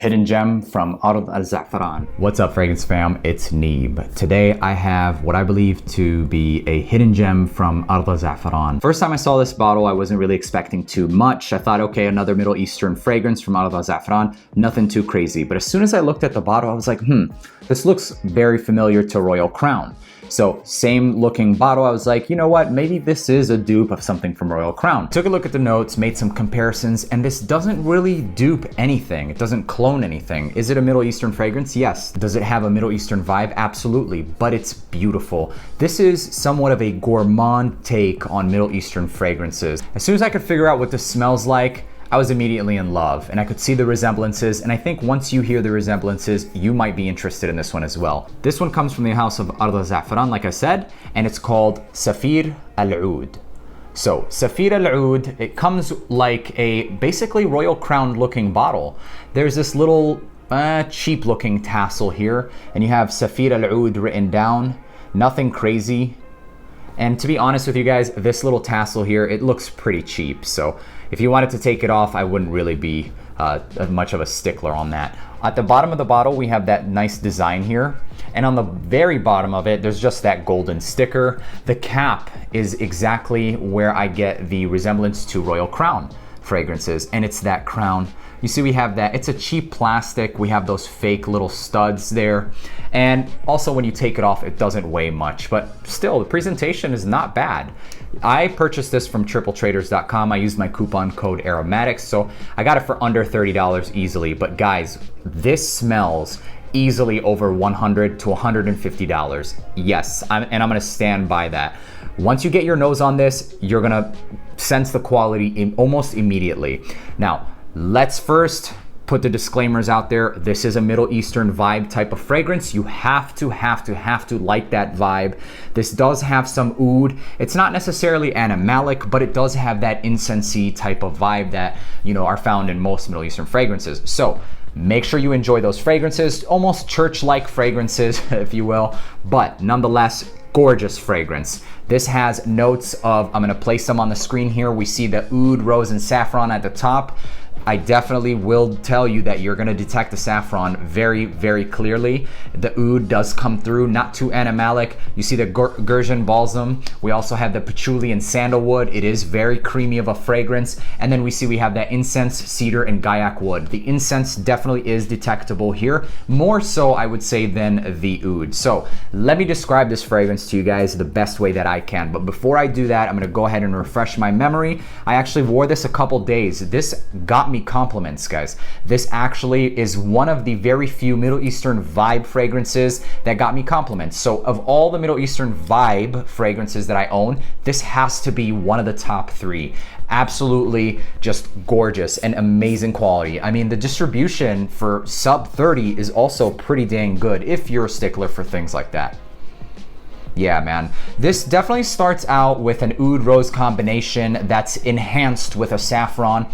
Hidden gem from Alzaafaran. What's up, fragrance fam? It's Neeb. Today I have what I believe to be a hidden gem from Alzaafaran. First time I saw this bottle, I wasn't really expecting too much. I thought, okay, another Middle Eastern fragrance from Alzaafaran, nothing too crazy. But as soon as I looked at the bottle, I was like, this looks very familiar to Royal Crown. So same looking bottle, I was like, you know what, maybe this is a dupe of something from Royal Crown. Took a look at the notes, made some comparisons, and this doesn't really dupe anything. It doesn't clone anything. Is it a Middle Eastern fragrance? Yes. Does it have a Middle Eastern vibe? Absolutely, but it's beautiful. This is somewhat of a gourmand take on Middle Eastern fragrances. As soon as I could figure out what this smells like, I was immediately in love, and I could see the resemblances, and I think once you hear the resemblances, you might be interested in this one as well. This one comes from the house of Ardalzaafaran, like I said, and it's called Safir Al-Rud. So Safir Al-Rud, it comes like a basically Royal Crown looking bottle. There's this little cheap looking tassel here, and you have Safir Al-Rud written down, nothing crazy. And to be honest with you guys, this little tassel here, it looks pretty cheap. So if you wanted to take it off, I wouldn't really be much of a stickler on that. At the bottom of the bottle, we have that nice design here. And on the very bottom of it, there's just that golden sticker. The cap is exactly where I get the resemblance to Royal Crown fragrances, and it's that crown. You see we have that, it's a cheap plastic, we have those fake little studs there, and also when you take it off, it doesn't weigh much, but still the presentation is not bad. I purchased this from tripletraders.com. I used my coupon code aromatics, so I got it for under $30 easily. But guys, this smells easily over $100 to $150. Yes, and I'm gonna stand by that. Once you get your nose on this, you're gonna sense the quality almost immediately. Now, let's first put the disclaimers out there. This is a Middle Eastern vibe type of fragrance. You have to like that vibe. This does have some oud. It's not necessarily animalic, but it does have that incensey type of vibe that, you know, are found in most Middle Eastern fragrances. So make sure you enjoy those fragrances, almost church-like fragrances, if you will, but nonetheless, gorgeous fragrance. This has notes of, I'm gonna place them on the screen here. We see the oud, rose, and saffron at the top. I definitely will tell you that you're gonna detect the saffron very, very clearly. The oud does come through, not too animalic. You see the Gurjan balsam. We also have the patchouli and sandalwood. It is very creamy of a fragrance. And then we see we have that incense, cedar, and gaiac wood. The incense definitely is detectable here, more so I would say than the oud. So let me describe this fragrance to you guys the best way that I can. But before I do that, I'm gonna go ahead and refresh my memory. I actually wore this a couple days. This got me compliments, guys. This actually is one of the very few Middle Eastern vibe fragrances that got me compliments. So of all the Middle Eastern vibe fragrances that I own, this has to be one of the top 3. Absolutely just gorgeous and amazing quality. I mean, the distribution for sub 30 is also pretty dang good if you're a stickler for things like that. Yeah, man. This definitely starts out with an oud rose combination that's enhanced with a saffron,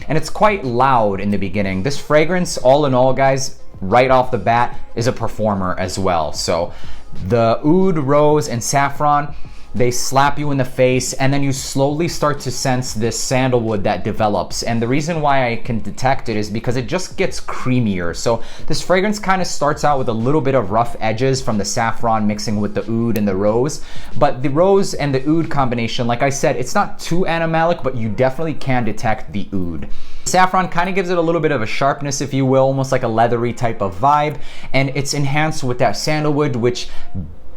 and it's quite loud in the beginning. This fragrance, all in all, guys, right off the bat, is a performer as well. So the oud, rose, and saffron, they slap you in the face, and then you slowly start to sense this sandalwood that develops. And the reason why I can detect it is because it just gets creamier. So this fragrance kind of starts out with a little bit of rough edges from the saffron mixing with the oud and the rose. But the rose and the oud combination, like I said, it's not too animalic, but you definitely can detect the oud. Saffron kind of gives it a little bit of a sharpness, if you will, almost like a leathery type of vibe. And it's enhanced with that sandalwood, which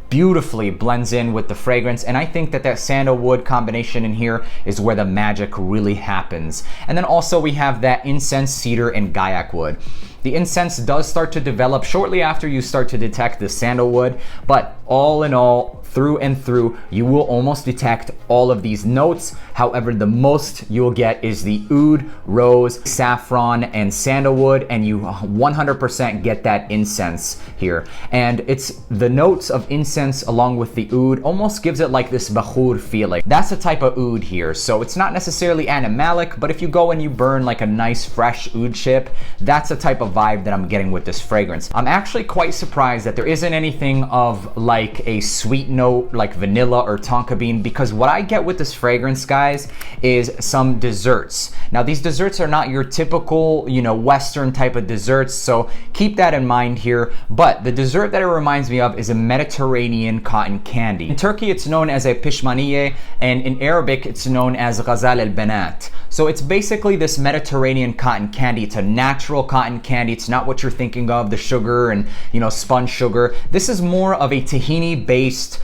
beautifully blends in with the fragrance, and I think that that sandalwood combination in here is where the magic really happens. And then also we have that incense, cedar, and gaiac wood. The incense does start to develop shortly after you start to detect the sandalwood, but all in all, through and through, you will almost detect all of these notes. However, the most you'll get is the oud, rose, saffron, and sandalwood, and you 100% get that incense here. And it's the notes of incense along with the oud almost gives it like this bakhur feeling. That's the type of oud here. So it's not necessarily animalic, but if you go and you burn like a nice fresh oud chip, that's the type of vibe that I'm getting with this fragrance. I'm actually quite surprised that there isn't anything of like a sweet note like vanilla or tonka bean, because what I get with this fragrance, guys, is some desserts. Now these desserts are not your typical, you know, Western type of desserts, so keep that in mind here. But the dessert that it reminds me of is a Mediterranean cotton candy. In Turkey it's known as a pishmaniye, and in Arabic it's known as ghazal al-banat. So it's basically this Mediterranean cotton candy. It's a natural cotton candy. It's not what you're thinking of, the sugar and, you know, spun sugar. This is more of a tahini based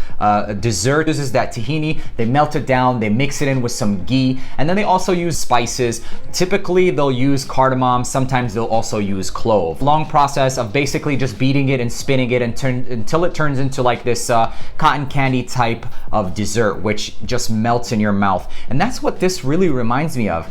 dessert. This is that tahini, they melt it down, they mix it in with some ghee, and then they also use spices. Typically they'll use cardamom, sometimes they'll also use clove. Long process of basically just beating it and spinning it until it turns into like this cotton candy type of dessert, which just melts in your mouth. And that's what this really reminds me of.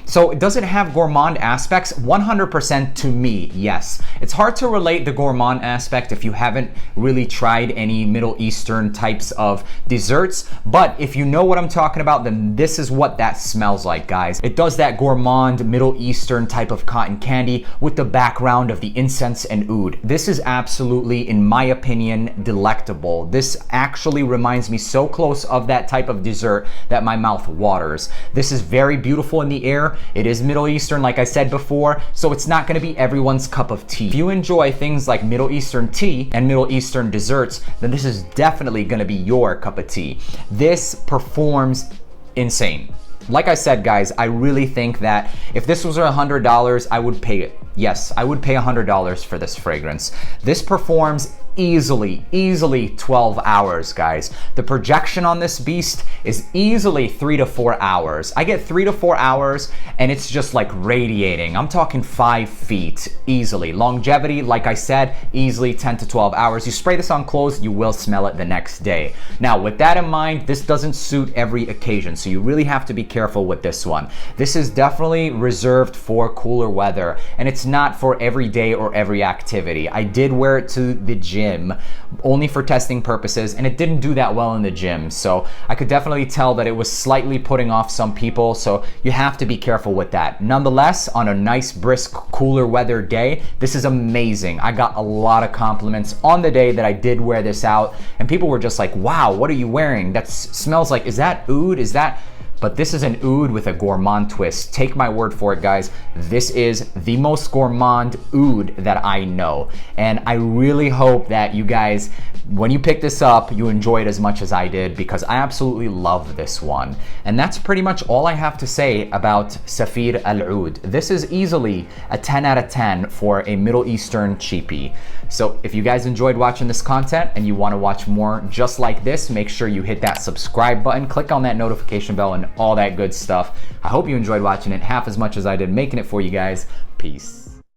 So does it have gourmand aspects? 100% to me, yes. It's hard to relate the gourmand aspect if you haven't really tried any Middle Eastern types of desserts, but if you know what I'm talking about, then this is what that smells like, guys. It does that gourmand Middle Eastern type of cotton candy with the background of the incense and oud. This is absolutely, in my opinion, delectable. This actually reminds me so close of that type of dessert that my mouth waters. This is very beautiful in the air. It is Middle Eastern, like I said before, so it's not going to be everyone's cup of tea. If you enjoy things like Middle Eastern tea and Middle Eastern desserts, then this is definitely going to be your cup of tea. This performs insane. Like I said, guys, I really think that if this was $100, I would pay it. Yes, I would pay $100 for this fragrance. This performs easily 12 hours, guys. The projection on this beast is easily 3 to 4 hours. I get 3 to 4 hours and it's just like radiating. I'm talking 5 feet easily. Longevity, like I said, easily 10 to 12 hours. You spray this on clothes, you will smell it the next day. Now, with that in mind, this doesn't suit every occasion, so you really have to be careful with this one. This is definitely reserved for cooler weather, and it's not for every day or every activity. I did wear it to the gym only for testing purposes, and it didn't do that well in the gym, so I could definitely tell that it was slightly putting off some people, so you have to be careful with that. Nonetheless, on a nice brisk cooler weather day, this is amazing. I got a lot of compliments on the day that I did wear this out, and people were just like, wow, what are you wearing? That smells like, is that oud? Is that... But this is an oud with a gourmand twist. Take my word for it, guys. This is the most gourmand oud that I know. And I really hope that you guys, when you pick this up, you enjoy it as much as I did, because I absolutely love this one. And that's pretty much all I have to say about Safir Al-Rud. This is easily a 10 out of 10 for a Middle Eastern cheapie. So if you guys enjoyed watching this content and you want to watch more just like this, make sure you hit that subscribe button, click on that notification bell, and all that good stuff. I hope you enjoyed watching it half as much as I did making it for you guys. Peace.